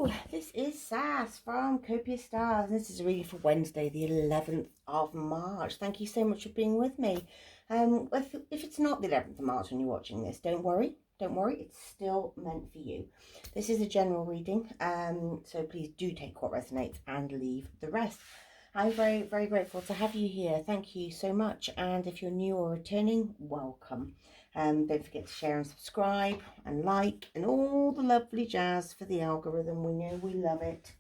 Hello, this is Sass from Copia Star. This is a reading for Wednesday, the 11th of March. Thank you so much for being with me. If it's not the 11th of March when you're watching this, don't worry. Don't worry, it's still meant for you. This is a general reading, so please do take what resonates and leave the rest. I'm very, very grateful to have you here. Thank you so much. And if you're new or returning, welcome. Don't forget to share and subscribe and like and all the lovely jazz for the algorithm. We know we love it.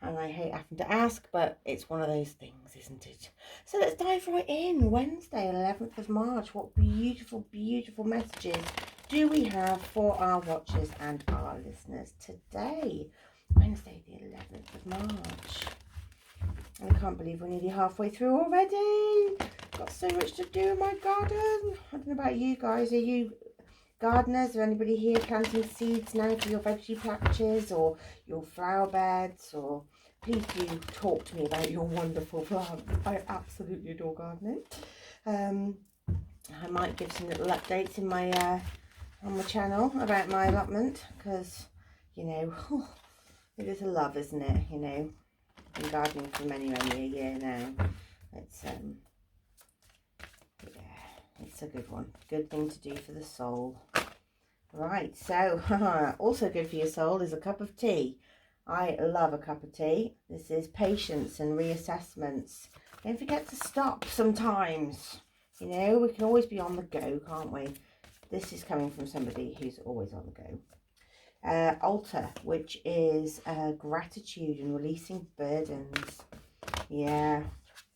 And I hate having to ask, but it's one of those things, isn't it? So let's dive right in. Wednesday, 11th of March. What beautiful, beautiful messages do we have for our watchers and our listeners today? Wednesday, the 11th of March. I can't believe we're nearly halfway through already. Got so much to do in my garden. I don't know about you guys. Are you gardeners? Or anybody here planting seeds now for your veggie patches or your flower beds? Or please do talk to me about your wonderful plants. I absolutely adore gardening. I might give some little updates in my on my channel about my allotment because, you know, it is a love, isn't it? You know, I've been gardening for many a year now. It's yeah, it's a good one. Good thing to do for the soul. Right, so also good for your soul is a cup of tea. I love a cup of tea. This is patience and reassessments. Don't forget to stop sometimes. You know, we can always be on the go, can't we? This is coming from somebody who's always on the go. Altar, which is gratitude and releasing burdens. Yeah,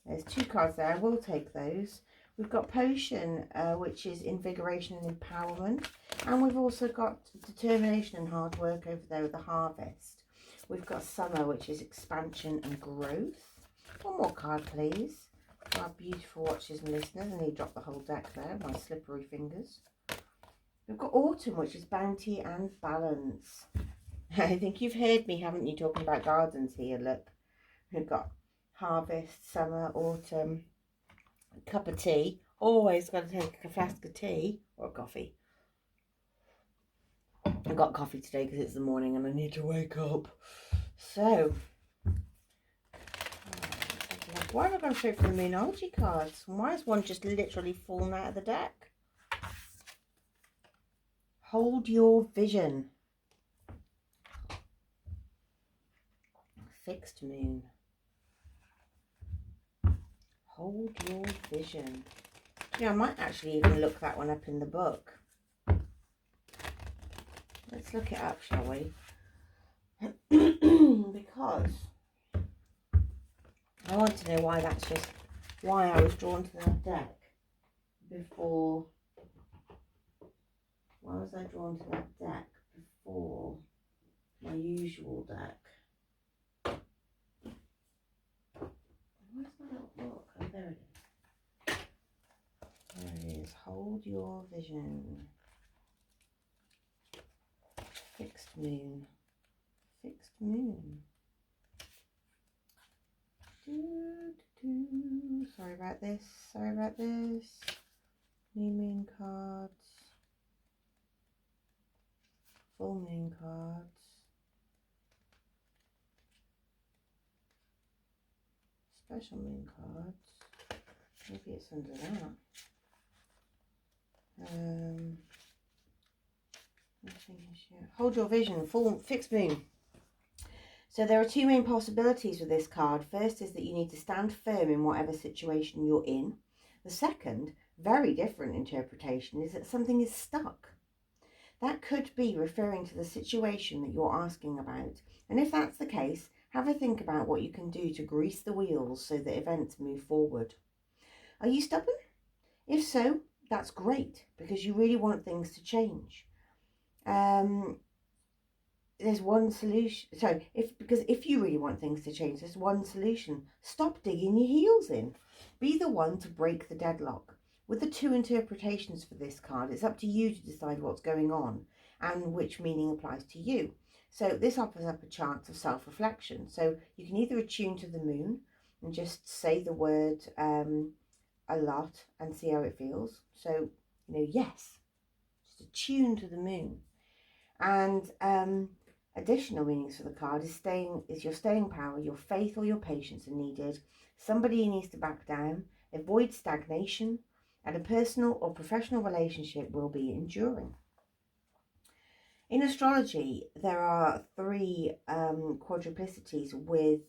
there's two cards there. I will take those. We've got potion, which is invigoration and empowerment. And we've also got determination and hard work over there with the harvest. We've got summer, which is expansion and growth. One more card, please. For our beautiful watchers and listeners. I need to drop the whole deck there, my slippery fingers. We've got autumn, which is bounty and balance. I think you've heard me, haven't you, talking about gardens here. Look, we've got harvest, summer, autumn, a cup of tea. Always got to take a flask of tea or coffee. I got coffee today because it's the morning and I need to wake up. So, why have I gone straight for the Moonology cards? Why is one just literally fallen out of the deck? Hold your vision. Fixed moon. Hold your vision. Yeah, I might actually even look that one up in the book. Let's look it up, shall we? Because I want to know why that's just why I was drawn to that deck before. Why was I drawn to that deck before my usual deck? Where's my little book? Oh, there it is. There it is. Hold your vision. Fixed moon. Fixed moon. Sorry about this. Sorry about this. New moon cards. Full moon cards. Special moon cards. Maybe it's under that. Hold your vision. Full fixed moon. So there are two main possibilities with this card. First is that you need to stand firm in whatever situation you're in. The second, very different interpretation, is that something is stuck. That could be referring to the situation that you're asking about. And if that's the case, have a think about what you can do to grease the wheels so that events move forward. Are you stubborn? If so, that's great because you really want things to change. There's one solution. So if you really want things to change, there's one solution. Stop digging your heels in. Be the one to break the deadlock. With the two interpretations for this card, it's up to you to decide what's going on and which meaning applies to you. So this offers up a chance of self-reflection. So you can either attune to the moon and just say the word a lot and see how it feels. So, you know, yes, just attune to the moon. And Additional meanings for the card is your staying power, your faith or your patience are needed. Somebody needs to back down, avoid stagnation, and a personal or professional relationship will be enduring. In astrology, there are three quadruplicities with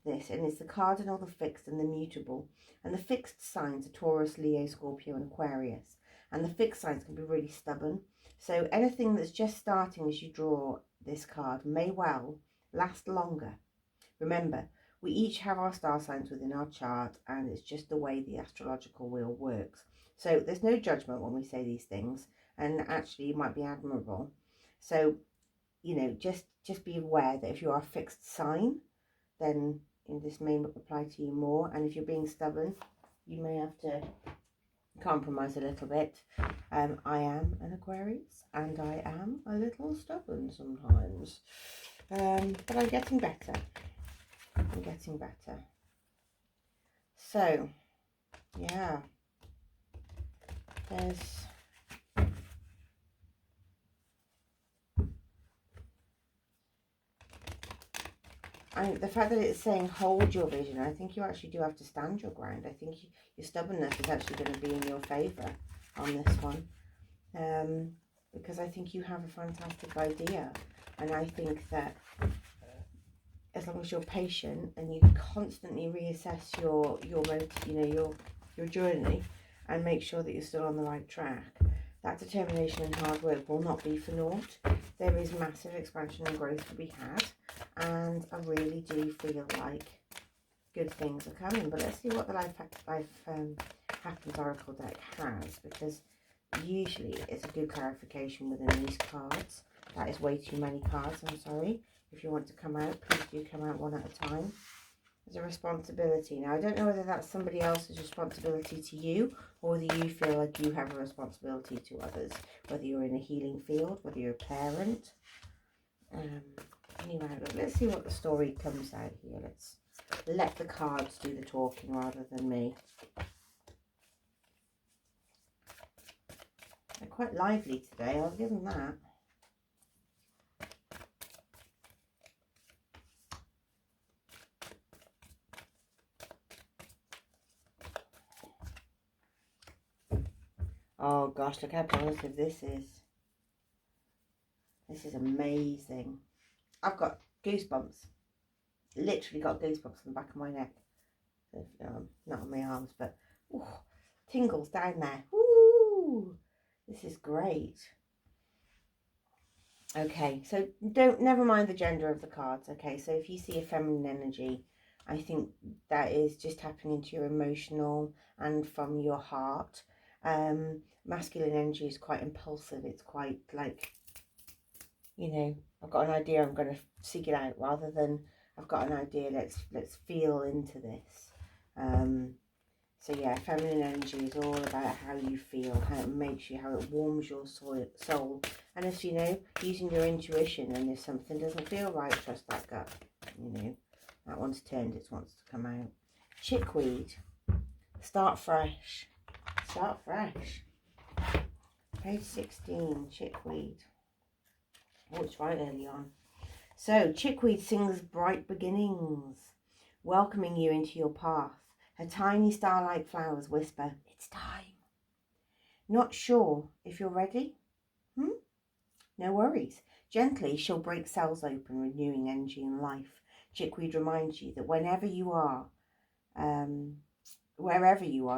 this, and it's the cardinal, the fixed, and the mutable. And the fixed signs are Taurus, Leo, Scorpio, and Aquarius. And the fixed signs can be really stubborn. So anything that's just starting as you draw this card may well last longer. Remember, we each have our star signs within our chart, and it's just the way the astrological wheel works. So there's no judgment when we say these things, and actually it might be admirable. So, you know, just be aware that if you are a fixed sign, then this may apply to you more. And if you're being stubborn, you may have to compromise a little bit. I am an Aquarius, and I am a little stubborn sometimes. But I'm getting better. I'm getting better. So, yeah. There's... the fact that it's saying hold your vision, I think you actually do have to stand your ground. I think your stubbornness is actually going to be in your favour on this one. Because I think you have a fantastic idea. And I think that as long as you're patient and you constantly reassess your journey and make sure that you're still on the right track, that determination and hard work will not be for naught. There is massive expansion and growth to be had, and I really do feel like good things are coming. But let's see what the Life Happens Oracle deck has, because usually it's a good clarification within these cards. That is way too many cards, I'm sorry. If you want to come out, please do come out one at a time. There's a responsibility. Now, I don't know whether that's somebody else's responsibility to you, or whether you feel like you have a responsibility to others, whether you're in a healing field, whether you're a parent. Anyway, let's see what the story comes out here. Let's let the cards do the talking rather than me. They're quite lively today, I'll give them that. Oh gosh, look how positive this is. This is amazing. I've got goosebumps. Literally got goosebumps on the back of my neck. Not on my arms, but ooh, tingles down there. Ooh, this is great. Okay, so never mind the gender of the cards. Okay, so if you see a feminine energy, I think that is just tapping into your emotional and from your heart. Masculine energy is quite impulsive. It's quite like, you know, I've got an idea, I'm going to seek it out, rather than I've got an idea, let's feel into this. So yeah, feminine energy is all about how you feel, how it makes you, how it warms your soul. And as you know, using your intuition, and if something doesn't feel right, trust that gut. You know, that one's turned, it wants to come out. Chickweed, start fresh. Start fresh. Page 16, chickweed. Oh, it's right early on. So, chickweed sings bright beginnings, welcoming you into your path. Her tiny star-like flowers whisper, it's time. Not sure if you're ready? No worries. Gently, she'll break cells open, renewing energy and life. Chickweed reminds you that wherever you are,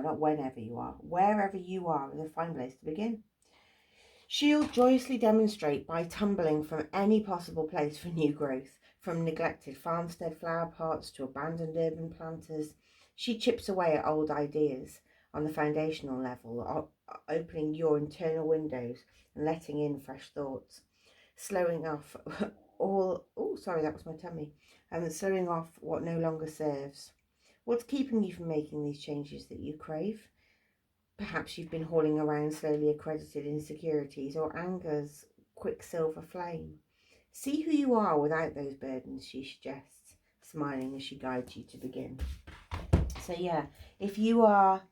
not whenever you are, wherever you are is a fine place to begin. She'll joyously demonstrate by tumbling from any possible place for new growth, from neglected farmstead flower pots to abandoned urban planters. She chips away at old ideas on the foundational level, opening your internal windows and letting in fresh thoughts, slowing off slowing off what no longer serves. What's keeping you from making these changes that you crave? Perhaps you've been hauling around slowly accredited insecurities or anger's quicksilver flame. See who you are without those burdens, she suggests, smiling as she guides you to begin. So yeah, if you are,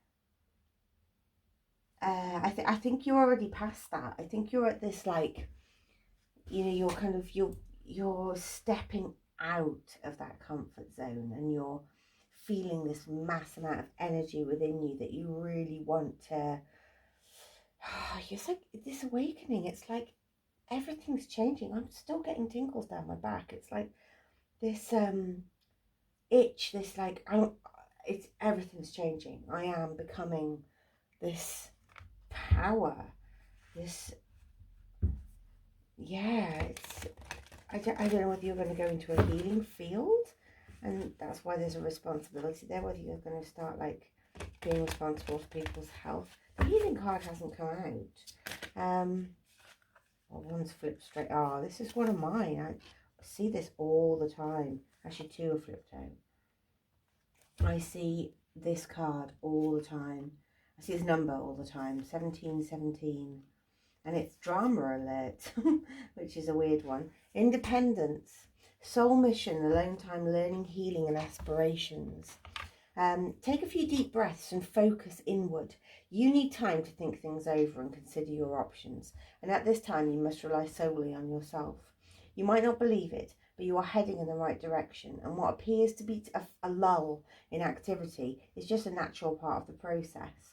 I think you're already past that. I think you're at this, like, you know, you're you're stepping out of that comfort zone, and you're feeling this mass amount of energy within you that you really want to. It's like this awakening. It's like everything's changing. I'm still getting tingles down my back. It's like this itch, this like it's everything's changing. I am becoming this power, this, yeah, it's, I don't know whether you're going to go into a healing field, and that's why there's a responsibility there, whether you're going to start like being responsible for people's health. The healing card hasn't come out. Well, one's flipped straight. Oh, this is one of mine. I see this all the time. Actually, two are flipped out. I see this card all the time. I see this number all the time, 1717. And it's drama alert, which is a weird one. Independence, soul mission, alone time, learning, healing, and aspirations. Take a few deep breaths and focus inward. You need time to think things over and consider your options. And at this time, you must rely solely on yourself. You might not believe it, but you are heading in the right direction. And what appears to be a lull in activity is just a natural part of the process.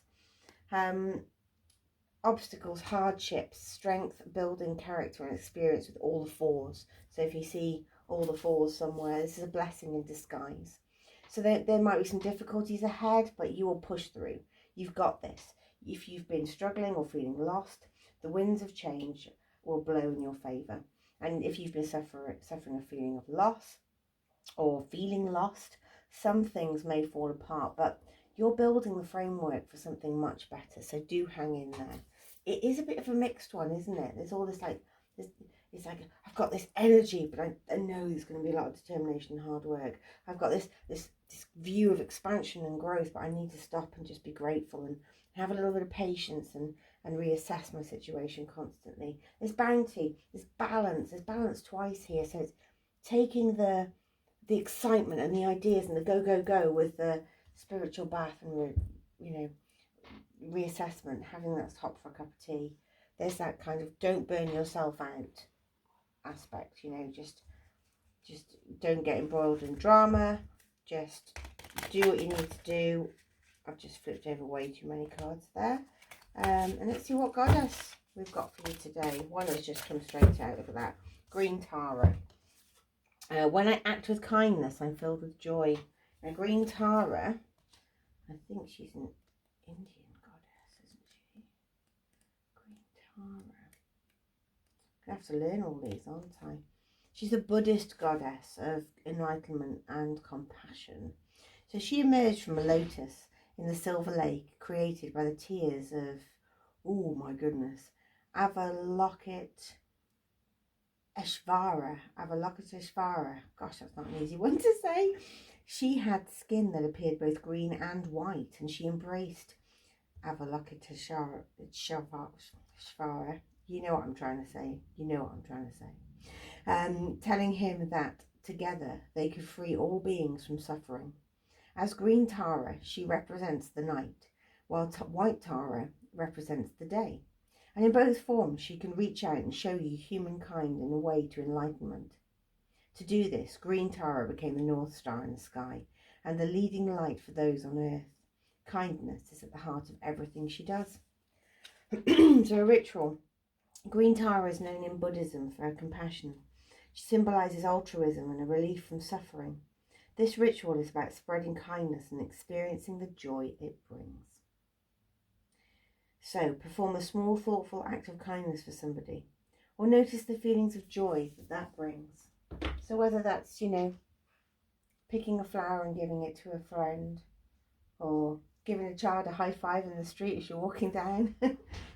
Obstacles, hardships, strength, building, character, and experience with all the fours. So if you see all the fours somewhere, this is a blessing in disguise. So there might be some difficulties ahead, but you will push through. You've got this. If you've been struggling or feeling lost, the winds of change will blow in your favour. And if you've been suffering a feeling of loss or feeling lost, some things may fall apart, but you're building the framework for something much better. So do hang in there. It is a bit of a mixed one, isn't it? There's all this like, it's like, I've got this energy, but I know there's going to be a lot of determination and hard work. I've got this view of expansion and growth, but I need to stop and just be grateful and have a little bit of patience and reassess my situation constantly. There's bounty, there's balance twice here. So it's taking the excitement and the ideas and the go with the spiritual bath and reassessment, having that stop for a cup of tea. There's that kind of don't burn yourself out aspect, just don't get embroiled in drama, just do what you need to do. I've just flipped over way too many cards there, and let's see what goddess we've got for you today. One has just come straight out. Look at that, green Tara. When I act with kindness, I'm filled with joy. Now, green Tara, I think she's an Indian goddess, isn't she? Green Tara. I have to learn all these, aren't I? She's a Buddhist goddess of enlightenment and compassion. So she emerged from a lotus in the Silver Lake, created by the tears of, oh my goodness, Avalokiteshvara. Gosh, that's not an easy one to say. She had skin that appeared both green and white, and she embraced Avalokiteshvara. You know what I'm trying to say. Telling him that together they could free all beings from suffering. As green Tara, she represents the night, while white Tara represents the day. And in both forms, she can reach out and show you humankind in a way to enlightenment. To do this, green Tara became the North Star in the sky and the leading light for those on earth. Kindness is at the heart of everything she does. So a ritual. Green Tara is known in Buddhism for her compassion. She symbolises altruism and a relief from suffering. This ritual is about spreading kindness and experiencing the joy it brings. So, perform a small, thoughtful act of kindness for somebody, or notice the feelings of joy that brings. So whether that's, picking a flower and giving it to a friend, or giving a child a high five in the street as you're walking down,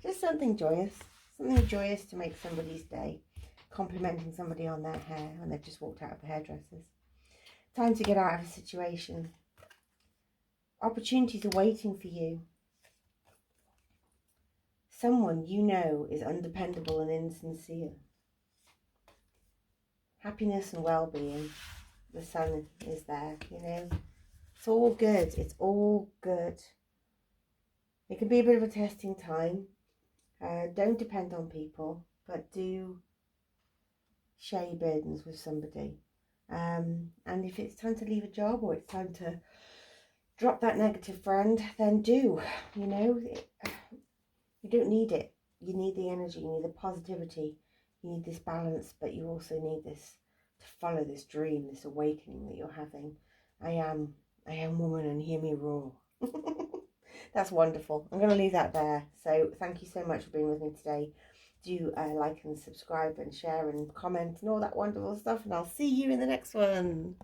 just something joyous to make somebody's day, complimenting somebody on their hair when they've just walked out of the hairdressers. Time to get out of a situation. Opportunities are waiting for you. Someone you know is undependable and insincere. Happiness and well-being. The sun is there, It's all good. It's all good. It can be a bit of a testing time. Don't depend on people, but do share your burdens with somebody. And if it's time to leave a job or it's time to drop that negative friend, then do. You know, you don't need it. You need the energy, you need the positivity, you need this balance, but you also need this to follow this dream, this awakening that you're having. I am woman and hear me roar. That's wonderful. I'm going to leave that there. So thank you so much for being with me today. Do like and subscribe and share and comment and all that wonderful stuff, and I'll see you in the next one.